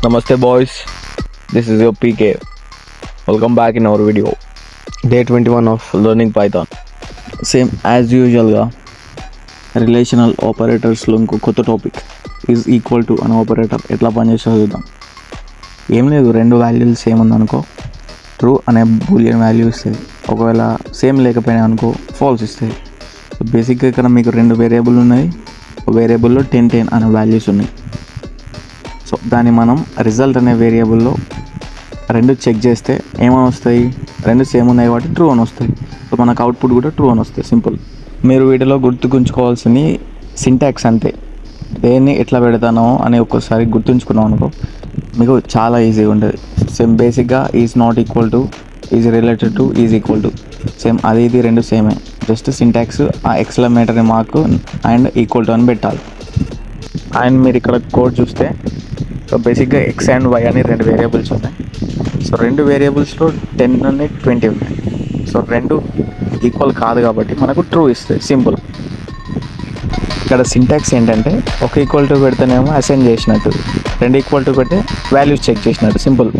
Namaste boys, this is your PK. Welcome back in our video. Day 21 of learning Python. Same as యూజువల్గా relational ఆపరేటర్స్లో ఇంకో కొత్త topic is equal to an operator ఎట్లా పనిచేస్తుందో చూద్దాం. ఏం లేదు, రెండు వాల్యూలు సేమ్ ఉందనుకో ట్రూ అనే బూలియన్ వాల్యూ ఇస్తుంది. ఒకవేళ సేమ్ లేకపోయినా అనుకో ఫాల్స్ ఇస్తుంది. సో బేసిక్గా ఇక్కడ మీకు రెండు వేరియబుల్ ఉన్నాయి, ఒక వేరియబుల్లో 10 అనే వాల్యూస్ ఉన్నాయి. సో దాన్ని మనం రిజల్ట్ అనే వేరియబుల్లో రెండు చెక్ చేస్తే ఏమని వస్తాయి, రెండు సేమ్ ఉన్నాయి కాబట్టి ట్రూ అని వస్తాయి. సో మనకు అవుట్పుట్ కూడా ట్రూ అని వస్తాయి. సింపుల్. మీరు వీటిలో గుర్తుంచుకోవాల్సింది సింటాక్స్ అంతే. దేన్ని ఎట్లా పెడతానో అని ఒక్కసారి గుర్తుంచుకున్నాం అనుకో మీకు చాలా ఈజీగా ఉంటుంది. సేమ్ బేసిక్గా is not equal to, is related to, is equal to, same అది ఇది రెండు సేమే. జస్ట్ సింటాక్స్ ఆ exclamatory mark and equal to అని పెట్టాలి. అండ్ మీరు ఇక్కడ కోడ్ చూస్తే సో బేసిక్గా ఎక్స్ అండ్ వై అని రెండు వేరియబుల్స్ ఉన్నాయి. సో రెండు వేరియబుల్స్లో 10 అని 20 ఉన్నాయి. సో రెండు ఈక్వల్ కాదు కాబట్టి మనకు ట్రూ ఇస్తుంది. సింపుల్. ఇక్కడ సింటాక్స్ ఏంటంటే ఒక ఈక్వల్ టు పెడితేనేమో అసైన్ చేసినట్టు, రెండు ఈక్వల్ టు పెడితే వాల్యూస్ చెక్ చేసినట్టు. సింపుల్.